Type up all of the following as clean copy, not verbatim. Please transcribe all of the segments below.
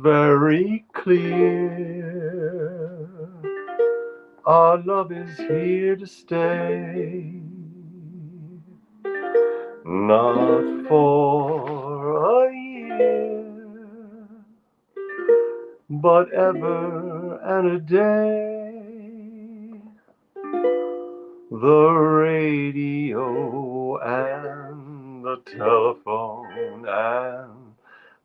very clear. Our love is here to stay, not for a year, but ever and a day. The radio and the telephone and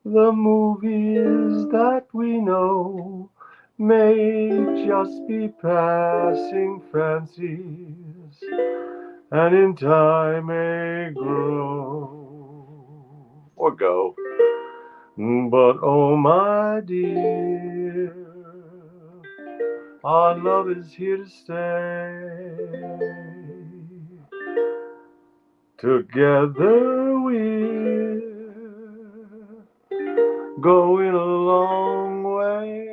the movies that we know may just be passing fancies, and in time may grow or go. But oh my dear, our love is here to stay. Together we're going a long way.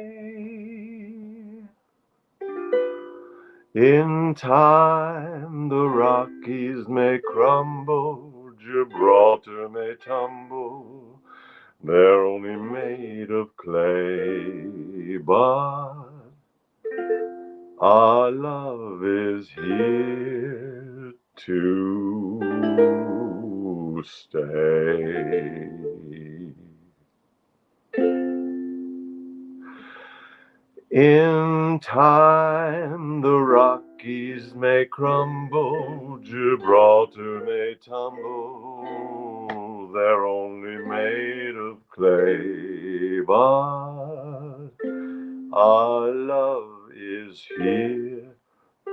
In time the Rockies may crumble, Gibraltar may tumble, they're only made of clay, but our love is here to stay. In time the Rockies may crumble, Gibraltar may tumble, they're only made of clay, but our love is here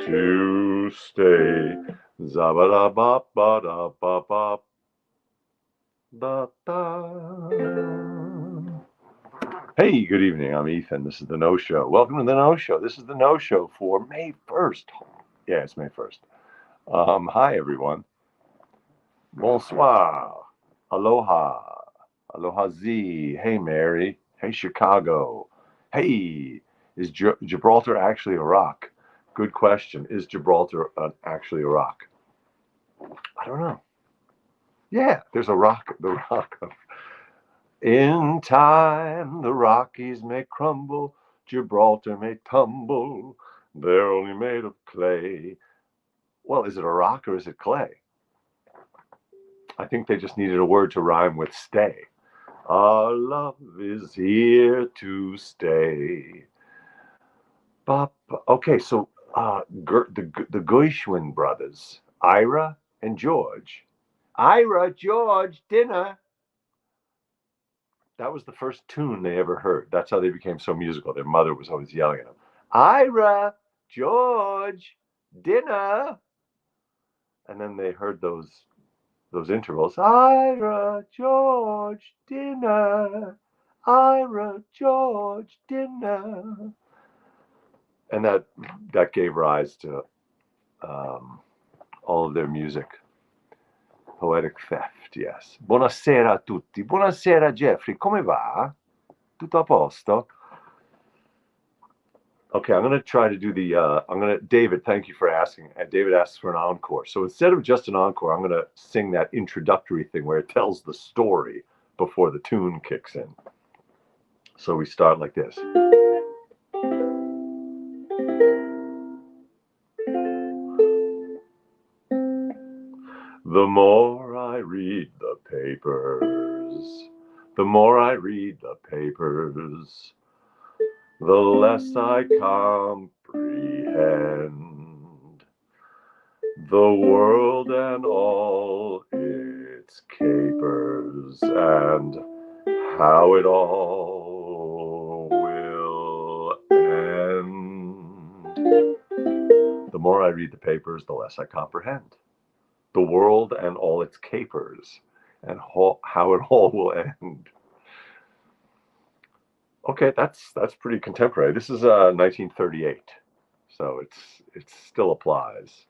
to stay. Zabba-da-ba-ba-da-ba-ba-da-da. Hey, good evening. I'm Ethan. This is the No-Show. Welcome to the No-Show. This is the No-Show for May 1st. Yeah, it's May 1st. Hi, everyone. Bonsoir. Aloha. Aloha Z. Hey, Mary. Hey, Chicago. Hey, is Gibraltar actually a rock? Good question. Is Gibraltar actually a rock? I don't know. Yeah, there's a rock. The rock of... In time, the Rockies may crumble, Gibraltar may tumble, they're only made of clay. Well, is it a rock or is it clay? I think they just needed a word to rhyme with stay. Our love is here to stay. Okay, so the Goishwin brothers, Ira and George. Ira, George, dinner. That was the first tune they ever heard. That's how they became so musical. Their mother was always yelling at them, Ira, George, dinner. And then they heard those intervals. Ira, George, dinner. Ira, George, dinner. And that gave rise to all of their music. Poetic theft, yes. Buonasera a tutti. Buonasera, Jeffrey. Come va? Tutto a posto? Okay, I'm going to try to do David, thank you for asking. David asks for an encore. So instead of just an encore, I'm going to sing that introductory thing where it tells the story before the tune kicks in. So we start like this. The more I read the papers, the more I read the papers, the less I comprehend the world and all its capers, and how it all will end. The more I read the papers, the less I comprehend the world and all its capers, and how it all will end. Okay, that's pretty contemporary. This is 1938, so it still applies.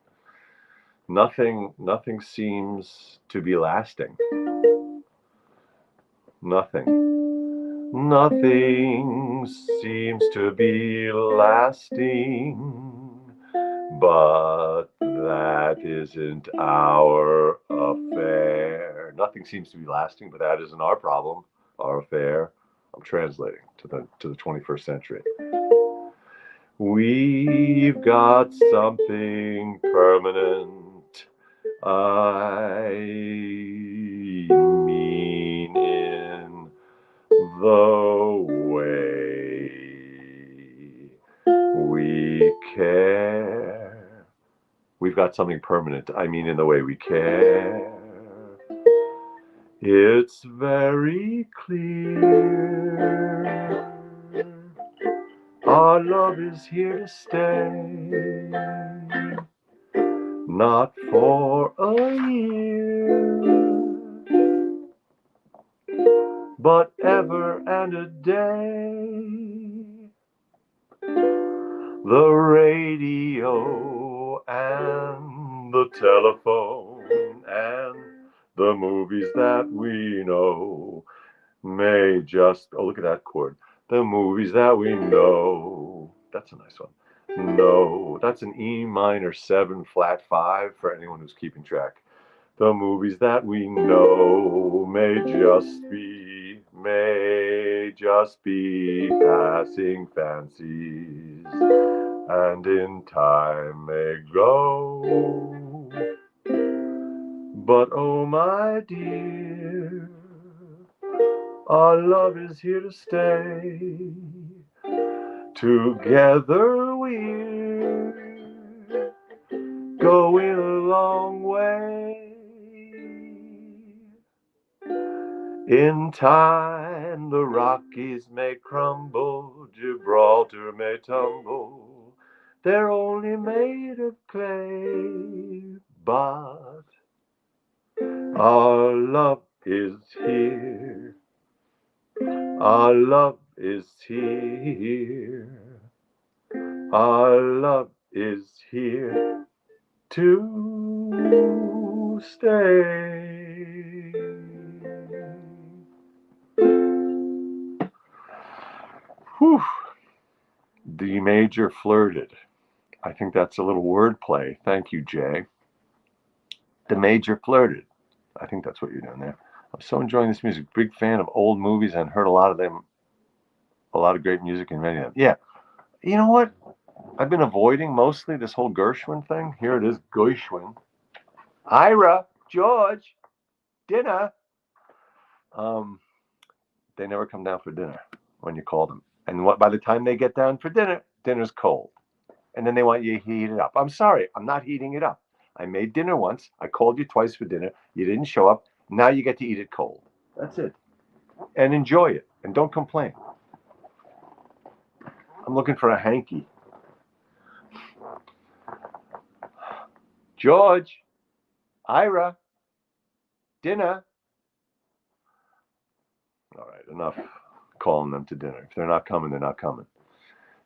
Nothing seems to be lasting. Nothing seems to be lasting. But that isn't our affair. Nothing seems to be lasting, but that isn't our problem, our affair. I'm translating to the 21st century. We've got something permanent. I mean in the way we care. We've got something permanent. I mean in the way we care. It's very clear. Our love is here to stay. Not for a year, but ever and a day. The radio and the telephone and the movies that we know may just, oh, look at that chord. The movies that we know. That's a nice one. No, that's an E minor 7 flat 5 for anyone who's keeping track. The movies that we know may just be passing fancies, and in time may go. But oh my dear, our love is here to stay. Together we're going a long way. In time the Rockies may crumble, Gibraltar may tumble. They're only made of clay, but our love is here. Our love is here. Our love is here to stay. Whew. D major flirted. I think that's a little wordplay. Thank you, Jay. The major flirted. I think that's what you're doing there. I'm so enjoying this music. Big fan of old movies and heard a lot of them. A lot of great music in many of them. Yeah. You know what? I've been avoiding mostly this whole Gershwin thing. Here it is, goishwin. Ira, George, dinner. They never come down for dinner when you call them. And by the time they get down for dinner, dinner's cold. And then they want you to heat it up. I'm sorry, I'm not heating it up. I made dinner once. I called you twice for dinner. You didn't show up. Now you get to eat it cold. That's it. And enjoy it. And don't complain. I'm looking for a hanky. George, Ira, dinner. All right, enough calling them to dinner. If they're not coming, they're not coming.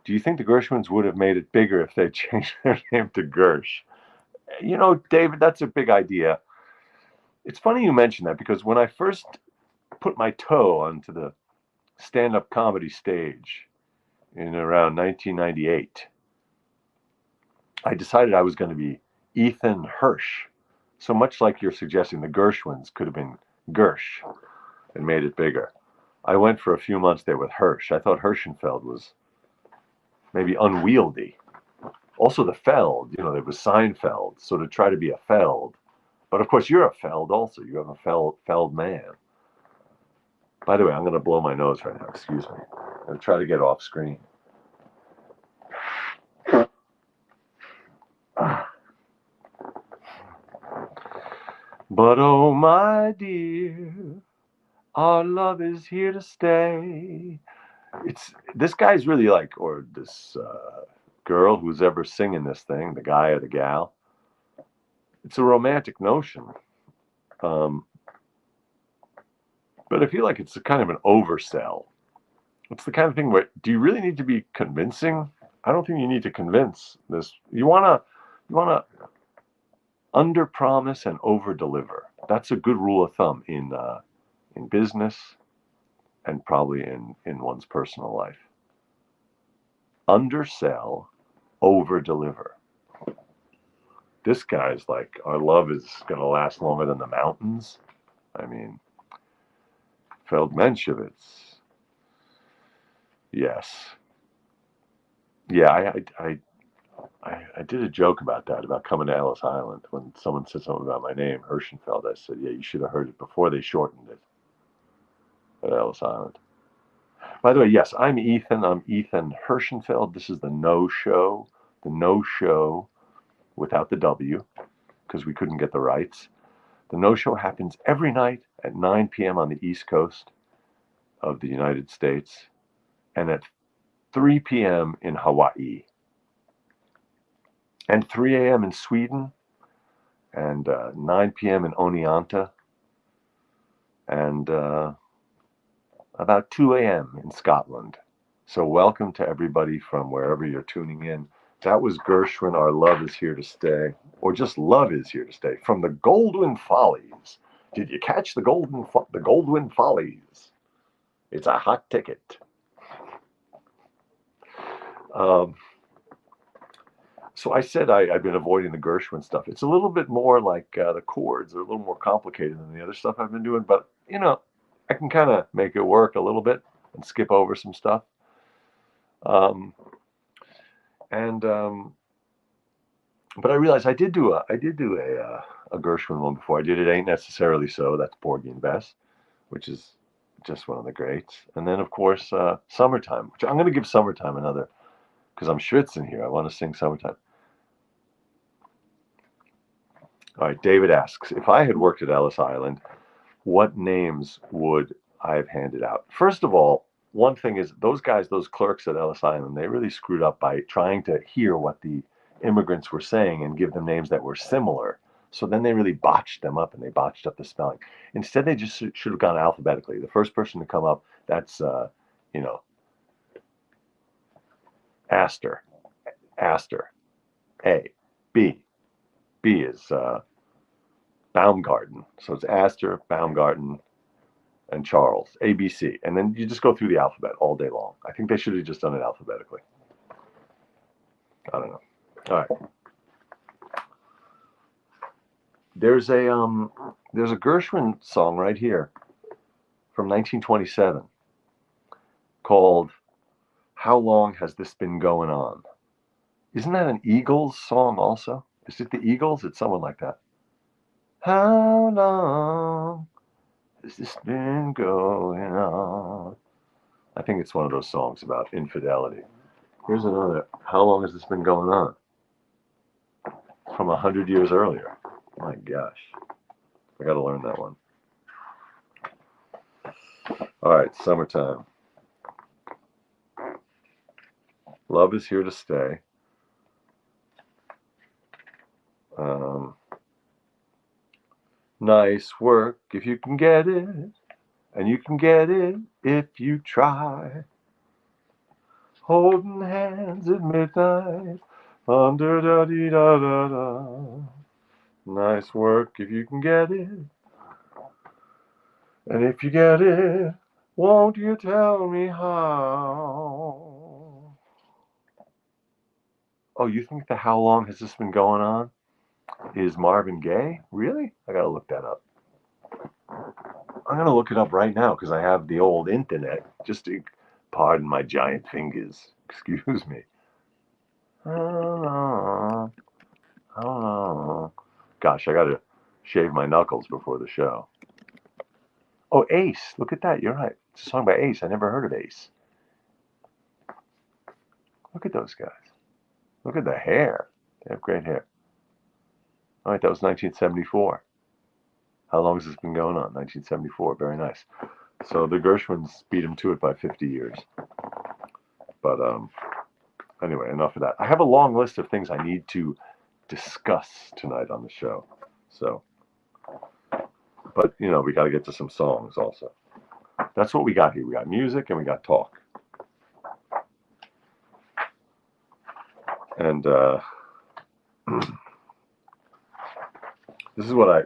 Do you think the Gershwins would have made it bigger if they changed their name to Gersh? You know, David, that's a big idea. It's funny you mention that because when I first put my toe onto the stand-up comedy stage in around 1998, I decided I was going to be Ethan Hirsch. So much like you're suggesting, the Gershwins could have been Gersh and made it bigger. I went for a few months there with Hirsch. I thought Hirschenfeld was maybe unwieldy. Also the Feld, you know, there was Seinfeld. So to try to be a Feld. But of course, you're a Feld also. You have a Feld man. By the way, I'm going to blow my nose right now. Excuse me. I'm going to try to get off screen. But oh my dear, our love is here to stay. This guy's really like, or this girl who's ever singing this thing, the guy or the gal. It's a romantic notion. But I feel like it's a kind of an oversell. It's the kind of thing where, do you really need to be convincing? I don't think you need to convince this. You wanna under promise and over deliver. That's a good rule of thumb in business and probably in one's personal life. Undersell, over deliver. This guy's like, our love is going to last longer than the mountains. I mean, Feldmanshevitz. Yes. Yeah, I did a joke about that, about coming to Ellis Island. When someone said something about my name, Hirschenfeld, I said, yeah, you should have heard it before they shortened it at Ellis Island. By the way, yes, I'm Ethan. I'm Ethan Hirschenfeld. This is the No Show. The No Show without the W, because we couldn't get the rights. The No Show happens every night at 9 p.m. on the East Coast of the United States and at 3 p.m. in Hawaii and 3 a.m. in Sweden and 9 p.m. in Oneonta and about 2 a.m. in Scotland. So welcome to everybody from wherever you're tuning in. That was Gershwin, Our Love Is Here to Stay, or just Love Is Here to Stay, from the Goldwyn Follies. Did you catch the Goldwyn Follies? It's a hot ticket. So I said I've been avoiding the Gershwin stuff. It's a little bit more like the chords are a little more complicated than the other stuff I've been doing, but I can kind of make it work a little bit and skip over some stuff. But I realized I did do a Gershwin one before. I did It Ain't Necessarily So. That's Porgy and Bess, which is just one of the greats. And then of course Summertime, which I'm going to give Summertime another, because I'm schwitzing here. I want to sing Summertime. All right, David asks, if I had worked at Ellis Island, what names would I have handed out? First of all, one thing is those guys, those clerks at Ellis Island, they really screwed up by trying to hear what the immigrants were saying and give them names that were similar. So then they really botched them up and they botched up the spelling. Instead, they just should have gone alphabetically. The first person to come up, that's, Astor, A, B. B is Baumgarten. So it's Astor, Baumgarten, and Charles, ABC. And then you just go through the alphabet all day long. I think they should have just done it alphabetically. I don't know. All right. There's a Gershwin song right here from 1927 called How Long Has This Been Going On? Isn't that an Eagles song also? Is it the Eagles? It's someone like that. How long has this been going on? I think it's one of those songs about infidelity. Here's another. How long has this been going on? From 100 years earlier. My gosh. I got to learn that one. All right, Summertime. Love Is Here to Stay. Nice work if you can get it, and you can get it if you try. Holding hands at midnight, under da dee da da da. Nice work if you can get it, and if you get it, won't you tell me how? Oh, you think the How Long Has This Been Going On is Marvin Gaye? Really? I gotta look that up. I'm gonna look it up right now because I have the old internet. Just to pardon my giant fingers. Excuse me. Gosh, I gotta shave my knuckles before the show. Oh, Ace. Look at that. You're right. It's a song by Ace. I never heard of Ace. Look at those guys. Look at the hair. They have great hair. All right, that was 1974. How long has this been going on? 1974. Very nice. So the Gershwins beat him to it by 50 years. But anyway, enough of that. I have a long list of things I need to discuss tonight on the show. So, but we got to get to some songs also. That's what we got here. We got music and we got talk. And this is what I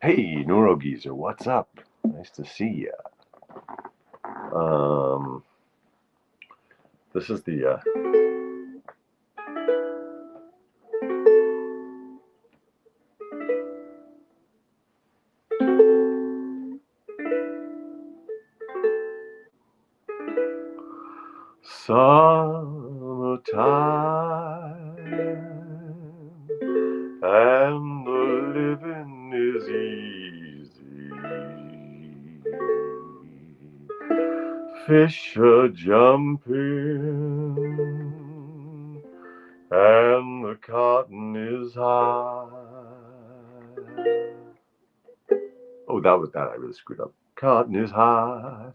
hey, Neurogeezer, what's up? Nice to see ya. This is the summertime, and the living is easy. Fish are jumping, and the cotton is high. Oh, that was that. I really screwed up. Cotton is high.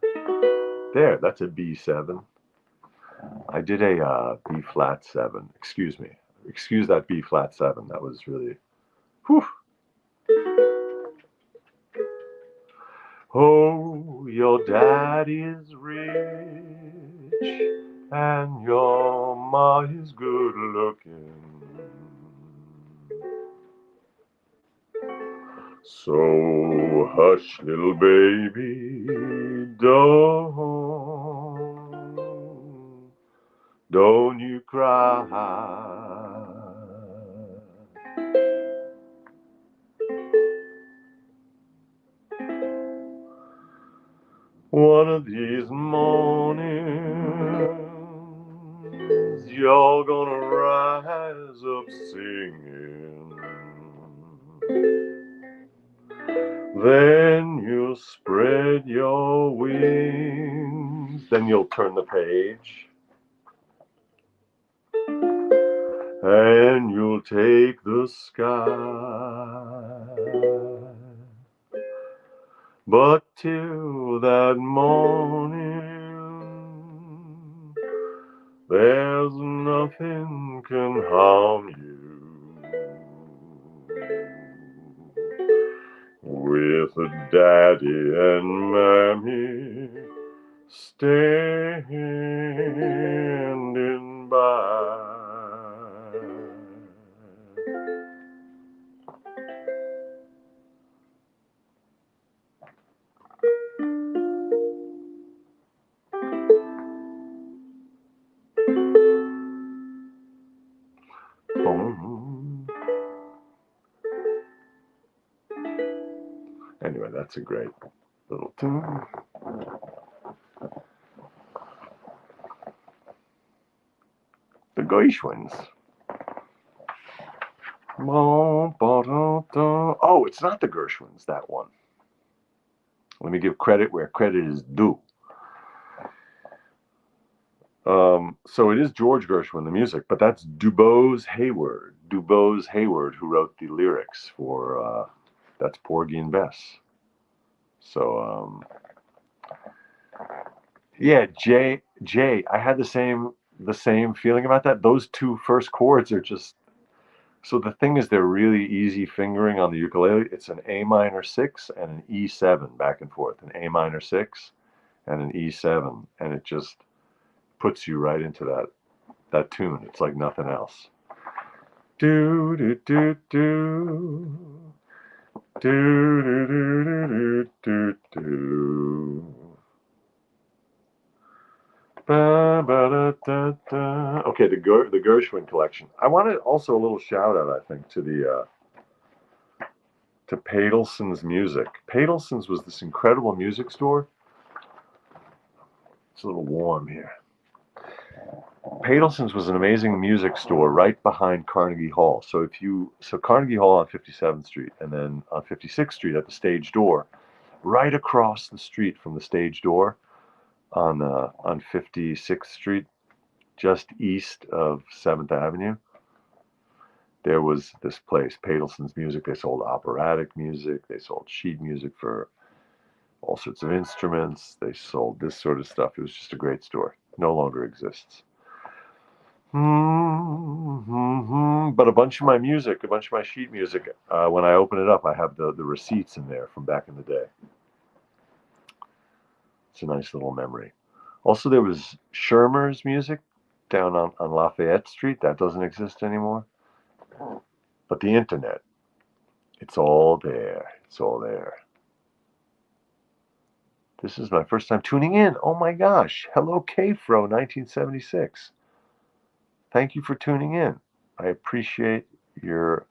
There, that's a B7. I did a B flat 7. Excuse me. Excuse that B flat 7. That was really. Whew. Oh, your daddy's rich, and your ma is good looking. So hush, little baby, don't you cry. One of these mornings, you're gonna rise up singing. Then you'll spread your wings. Then you'll turn the page. And you'll take the sky. But till that morning, there's nothing can harm you. With daddy and mammy standing by. Anyway, that's a great little tune. The goishwins. Oh, it's not the Gershwins, that one. Let me give credit where credit is due. So it is George Gershwin, the music, but that's Dubose Hayward. Dubose Hayward, who wrote the lyrics for that's Porgy and Bess. So yeah, J. I had the same feeling about that. Those two first chords are just. So the thing is, they're really easy fingering on the ukulele. It's an A minor 6 and an E7 back and forth, an A minor 6 and an E7, and it just puts you right into that tune. It's like nothing else. Do do do do do do do do do. Ba, ba, da, da, da. Okay, the Gershwin collection. I wanted also a little shout out, I think, to the to Padelson's Music. Padelson's was this incredible music store. It's a little warm here. Padelson's was an amazing music store right behind Carnegie Hall. So Carnegie Hall on 57th Street, and then on 56th Street at the stage door, right across the street from the stage door on 56th Street, just east of 7th Avenue, there was this place, Padelson's Music. They sold operatic music. They sold sheet music for all sorts of instruments. They sold this sort of stuff. It was just a great store. No longer exists. But a bunch of my music, a bunch of my sheet music, when I open it up, I have the receipts in there from back in the day. It's a nice little memory. Also, there was Shermer's Music down on Lafayette Street. That doesn't exist anymore. But the internet, it's all there. It's all there. This is my first time tuning in. Oh my gosh. Hello, K-Fro 1976. Thank you for tuning in. I appreciate your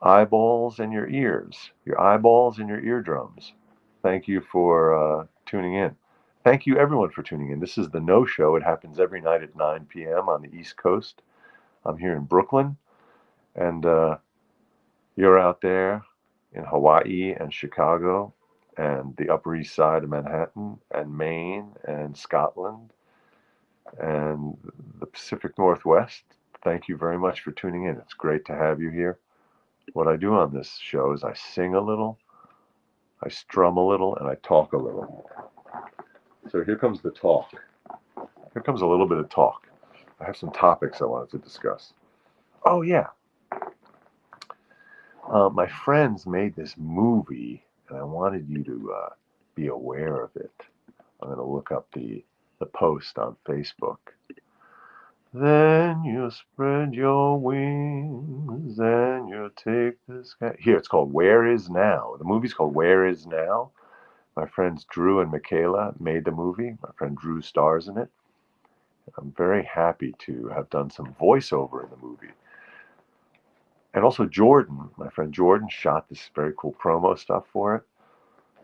eyeballs and your ears, your eyeballs and your eardrums. Thank you for tuning in. thank you everyone for tuning in. This is the No Show. It happens every night at 9 p.m. on the East Coast. I'm here in Brooklyn, and you're out there in Hawaii and Chicago and the Upper East Side of Manhattan and Maine and Scotland and the Pacific Northwest. Thank you very much for tuning in. It's great to have you here. What I do on this show is I sing a little, I strum a little, and I talk a little. So here comes the talk. Here comes a little bit of talk. I have some topics I wanted to discuss. Oh, yeah. My friends made this movie, and I wanted you to be aware of it. I'm going to look up the post on Facebook. Then you spread your wings and you take the sky. Here, it's called Where Is Now. The movie's called Where Is Now. My friends Drew and Michaela made the movie. My friend Drew stars in it. I'm very happy to have done some voiceover in the movie. And also Jordan, my friend Jordan, shot this very cool promo stuff for it.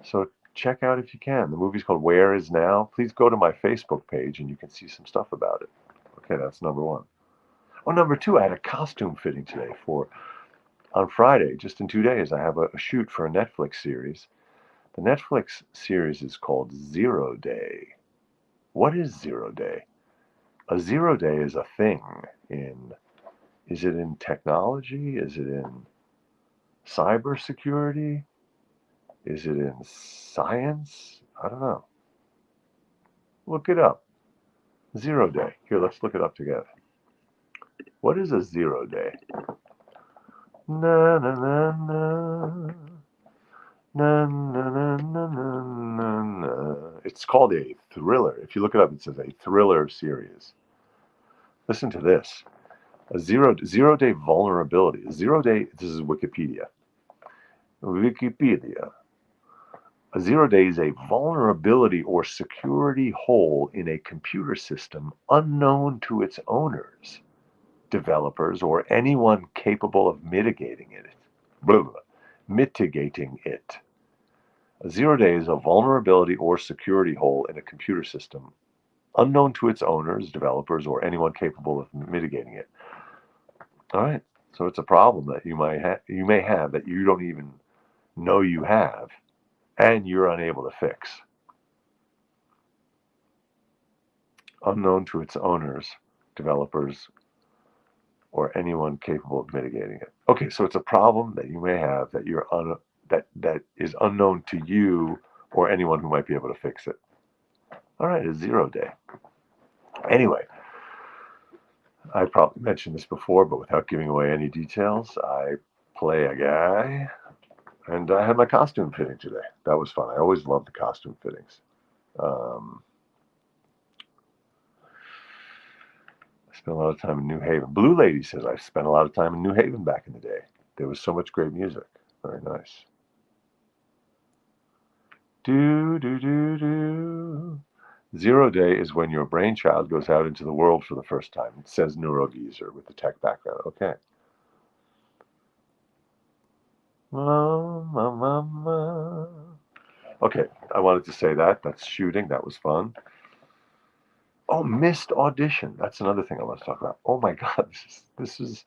So check out if you can. The movie's called Where Is Now. Please go to my Facebook page and you can see some stuff about it. Okay, that's number one. Oh, number two, I had a costume fitting today on Friday, just in 2 days, I have a shoot for a Netflix series. The Netflix series is called 0 Day. What is 0 Day? A 0 day is a thing is it in technology? Is it in cybersecurity? Is it in science? I don't know. Look it up. 0 Day. Here, let's look it up together. What is a 0 day? Na na na na. Na, na, na, na, na, na. It's called a thriller. If you look it up, it says a thriller series. Listen to this. A zero day vulnerability. A 0 day, this is Wikipedia. Wikipedia. A 0 day is a vulnerability or security hole in a computer system unknown to its owners, developers, or anyone capable of mitigating it. Blah, blah, mitigating it. A 0 day is a vulnerability or security hole in a computer system unknown to its owners, developers, or anyone capable of mitigating it. All right. So it's a problem that you may have that you don't even know you have, and you're unable to fix. Unknown to its owners, developers, or anyone capable of mitigating it. Okay, so it's a problem that you may have that that is unknown to you or anyone who might be able to fix it. All right, a 0 day. Anyway, I probably mentioned this before, but without giving away any details, I play a guy, and I had my costume fitting today. That was fun. I always love the costume fittings. I spent a lot of time in New Haven. Blue Lady says I spent a lot of time in New Haven back in the day. There was so much great music. Very nice. Do, do, do, do. 0 day is when your brainchild goes out into the world for the first time. It says neurogeezer with the tech background. Okay. Okay, I wanted to say that. That's shooting. That was fun. Oh, missed audition. That's another thing I want to talk about. Oh my God, this is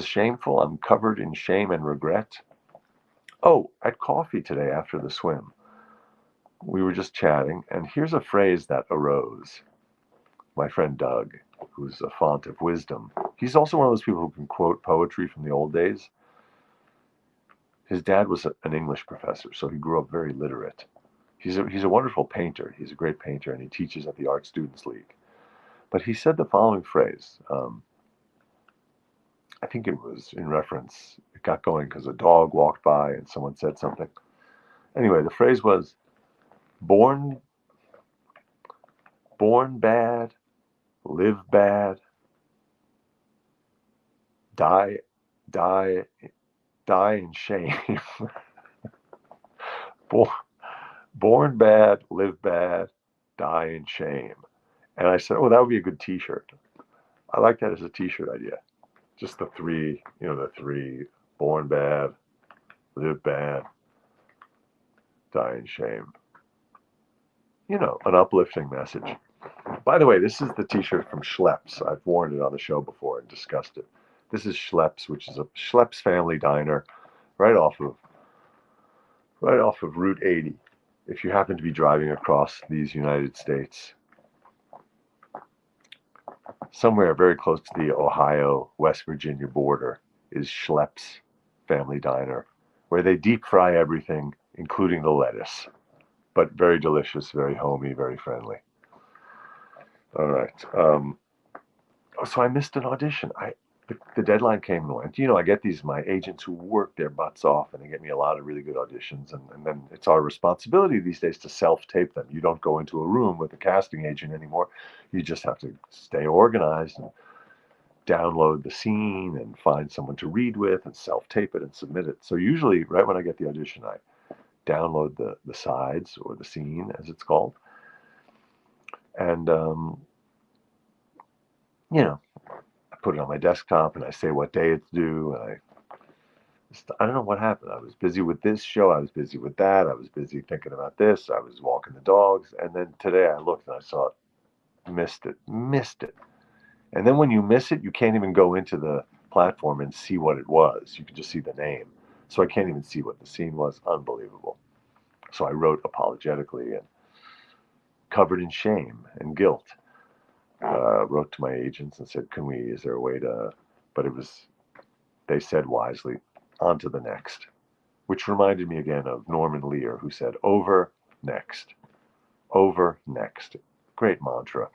shameful. I'm covered in shame and regret. Oh, at coffee today after the swim, we were just chatting, and here's a phrase that arose. My friend Doug, who's a font of wisdom, he's also one of those people who can quote poetry from the old days. His dad was an English professor, so he grew up very literate. He's a wonderful painter. He's a great painter, and he teaches at the Art Students League. But he said the following phrase. I think it was in reference. It got going because a dog walked by and someone said something. Anyway, the phrase was, born bad, live bad, die in shame. Born bad, live bad, die in shame. And I said, oh, that would be a good t-shirt. I like that as a t-shirt idea. Just the three, born bad, live bad, die in shame. an uplifting message. By the way, this is the T-shirt from Schlepp's. I've worn it on the show before and discussed it. This is Schlepp's, which is a Schlepp's family diner right off of Route 80. If you happen to be driving across these United States, somewhere very close to the Ohio-West Virginia border is Schlepp's family diner, where they deep fry everything, including the lettuce. But very delicious, very homey, very friendly. All right. So I missed an audition. The deadline came and went. I get my agents who work their butts off, and they get me a lot of really good auditions. And then it's our responsibility these days to self-tape them. You don't go into a room with a casting agent anymore. You just have to stay organized and download the scene and find someone to read with and self-tape it and submit it. So usually, right when I get the audition, I download the sides or the scene, as it's called. And, I put it on my desktop and I say what day it's due. And I don't know what happened. I was busy with this show. I was busy with that. I was busy thinking about this. I was walking the dogs. And then today I looked and I saw it, missed it. And then when you miss it, you can't even go into the platform and see what it was. You can just see the name. So I can't even see what the scene was. Unbelievable. So I wrote apologetically and covered in shame and guilt. Wrote to my agents and said, is there a way to, but they said wisely, on to the next, which reminded me again of Norman Lear, who said, over, next, over, next. Great mantra,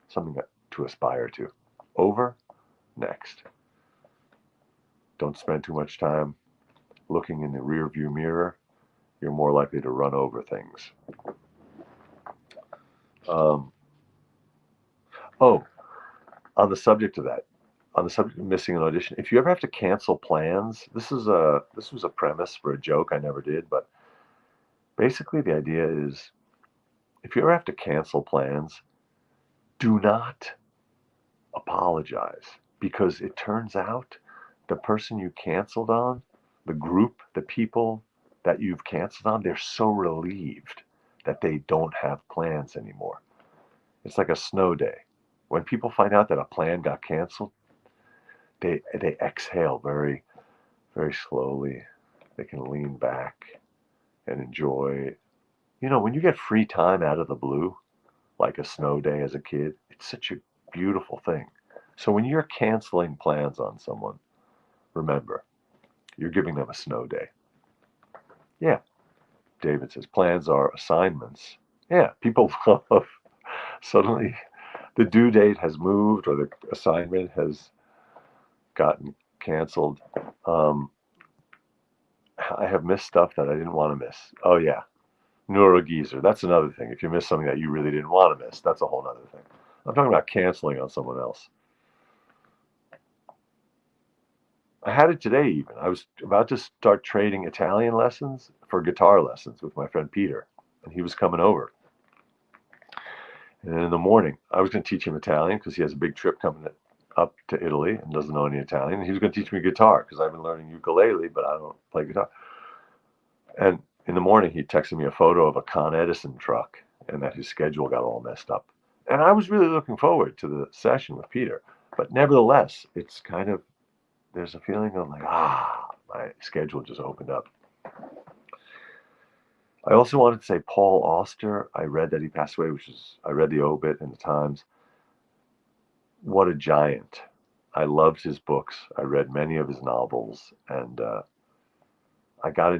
something to aspire to. Over, next. Don't spend too much time looking in the rearview mirror. You're more likely to run over things. On the subject of that, on the subject of missing an audition, if you ever have to cancel plans, this was a premise for a joke I never did, but basically the idea is, if you ever have to cancel plans, do not apologize, because it turns out the person you canceled on, the group, the people that you've canceled on, they're so relieved that they don't have plans anymore. It's like a snow day. When people find out that a plan got canceled, they exhale very, very slowly. They can lean back and enjoy. When you get free time out of the blue, like a snow day as a kid, it's such a beautiful thing. So when you're canceling plans on someone, remember, you're giving them a snow day. Yeah, David says, plans are assignments. Yeah, people love suddenly the due date has moved or the assignment has gotten canceled. I have missed stuff that I didn't want to miss. Oh yeah, neurogeezer. That's another thing. If you miss something that you really didn't want to miss, that's a whole other thing. I'm talking about canceling on someone else. I had it today even. I was about to start trading Italian lessons for guitar lessons with my friend Peter, and he was coming over. And in the morning, I was going to teach him Italian because he has a big trip coming up to Italy and doesn't know any Italian. And he was going to teach me guitar because I've been learning ukulele, but I don't play guitar. And in the morning, he texted me a photo of a Con Edison truck and that his schedule got all messed up. And I was really looking forward to the session with Peter. But nevertheless, it's kind of, there's a feeling of like, my schedule just opened up. I also wanted to say Paul Auster. I read that he passed away, I read the obit in the Times. What a giant. I loved his books. I read many of his novels, and I got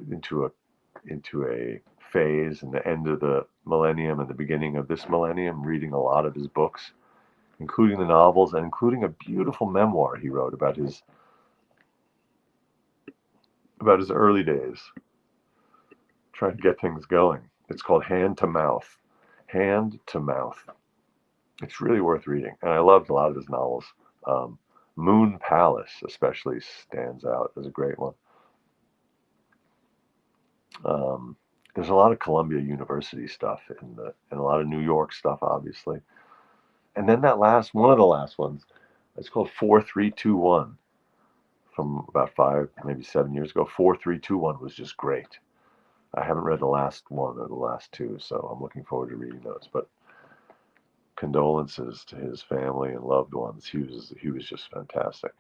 into a phase in the end of the millennium and the beginning of this millennium, reading a lot of his books, including the novels and including a beautiful memoir he wrote about his early days, trying to get things going. It's called Hand to Mouth. Hand to Mouth. It's really worth reading, and I loved a lot of his novels. Moon Palace especially stands out as a great one. There's a lot of Columbia University stuff and a lot of New York stuff, obviously. And then one of the last ones, it's called 4321 from about 5, maybe 7 years ago. 4321 was just great. I haven't read the last one or the last two, so I'm looking forward to reading those. But condolences to his family and loved ones. He was just fantastic.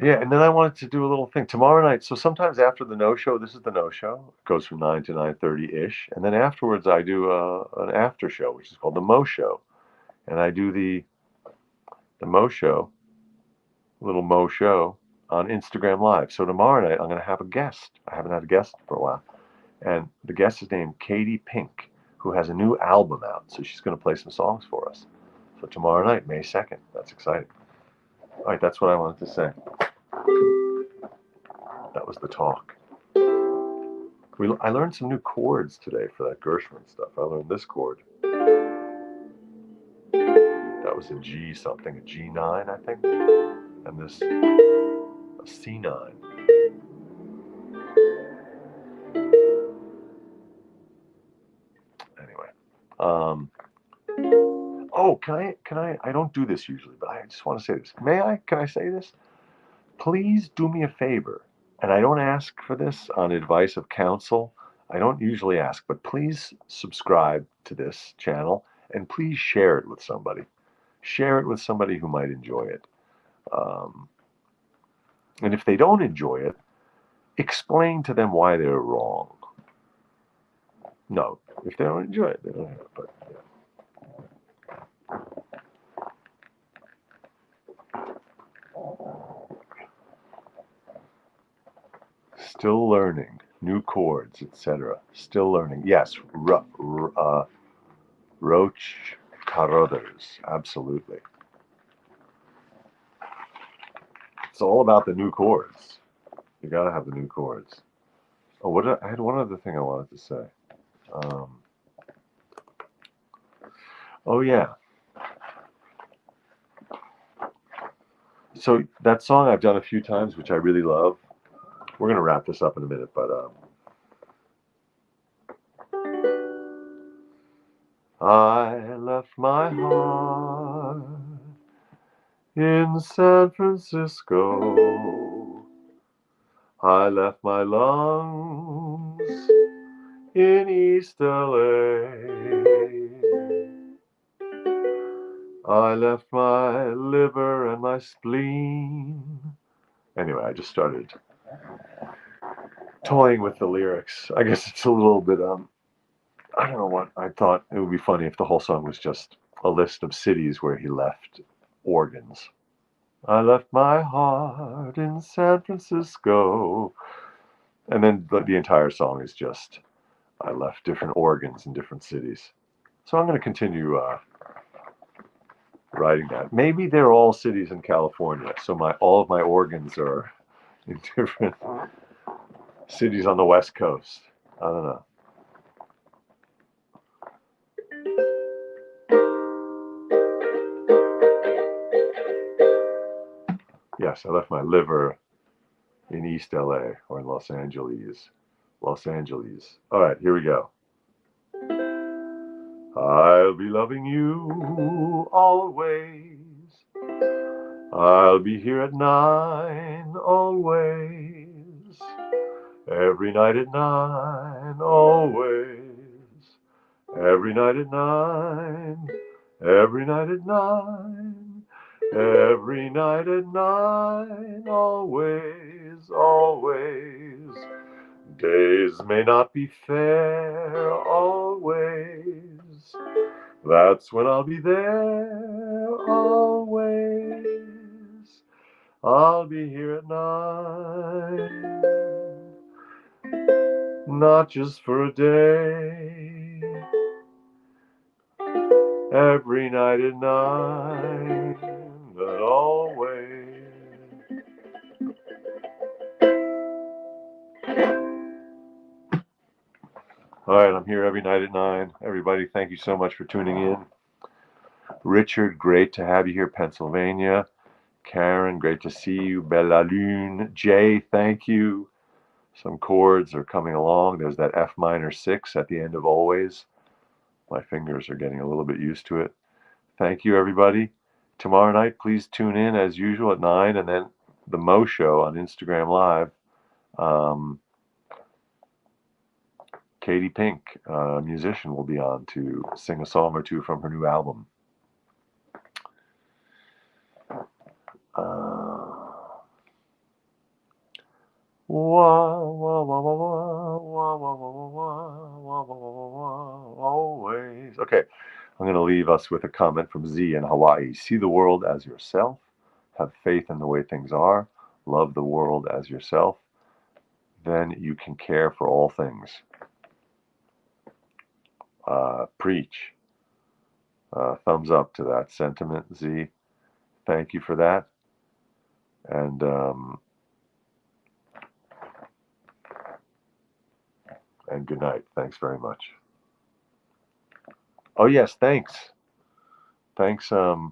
Yeah, and then I wanted to do a little thing tomorrow night. So sometimes after the no-show, this is the no-show. It goes from 9 to 9:30-ish. And then afterwards, I do an after show, which is called the Mo Show. And I do the Mo Show, little Mo Show, on Instagram Live. So tomorrow night, I'm going to have a guest. I haven't had a guest for a while. And the guest is named Katie Pink, who has a new album out. So she's going to play some songs for us. So tomorrow night, May 2nd. That's exciting. All right, that's what I wanted to say. That was the talk. I learned some new chords today for that Gershwin stuff. I learned this chord. That was a G something, a G9, I think. And this, a C9. Anyway. Oh, can I don't do this usually, but I just want to say this. Can I say this? Please do me a favor. And I don't ask for this on advice of counsel. I don't usually ask, but please subscribe to this channel and please share it with somebody. Share it with somebody who might enjoy it. And if they don't enjoy it, explain to them why they're wrong. No, if they don't enjoy it, they don't have it. But yeah. Still learning new chords, etc. Still learning. Yes, Roach Carruthers, absolutely. It's all about the new chords. You gotta have the new chords. Oh, I had one other thing I wanted to say. Oh yeah. So that song I've done a few times, which I really love. We're gonna wrap this up in a minute, but I left my heart in San Francisco. I left my lungs in East LA. I left my liver and my spleen. Anyway, I just started toying with the lyrics. I guess it's a little bit, I don't know what. I thought it would be funny if the whole song was just a list of cities where he left organs. I left my heart in San Francisco. And then the entire song is just, I left different organs in different cities. So I'm going to continue writing that. Maybe they're all cities in California. So all of my organs are in different cities on the West Coast. I don't know. Yes, I left my liver in East LA or in Los Angeles. Los Angeles. All right, here we go. I'll be loving you always. I'll be here at 9 always. Every night at 9 always. Every night at 9. Every night at 9. Every night at 9 always, always. Days may not be fair always. That's when I'll be there always. I'll be here at 9. Not just for a day. Every night at 9, but always. All right, I'm here every night at 9. Everybody, thank you so much for tuning in. Richard, great to have you here, Pennsylvania. Karen, great to see you. Bella Lune. Jay, thank you. Some chords are coming along. There's that F minor 6 at the end of Always. My fingers are getting a little bit used to it. Thank you, everybody. Tomorrow night, please tune in as usual at 9, and then the Mo Show on Instagram Live. Katie Pink, a musician, will be on to sing a song or two from her new album. Always. Okay, I'm going to leave us with a comment from Z in Hawaii. See the world as yourself. Have faith in the way things are. Love the world as yourself. Then you can care for all things. Preach. Thumbs up to that sentiment, Z. Thank you for that. And good night. Thanks very much. Oh yes, thanks. Thanks, K-Fro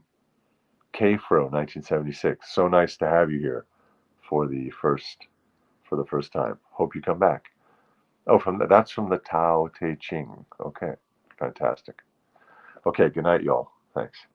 1976. So nice to have you here for the first time. Hope you come back. Oh, that's from the Tao Te Ching. Okay, fantastic. Okay, good night, y'all. Thanks.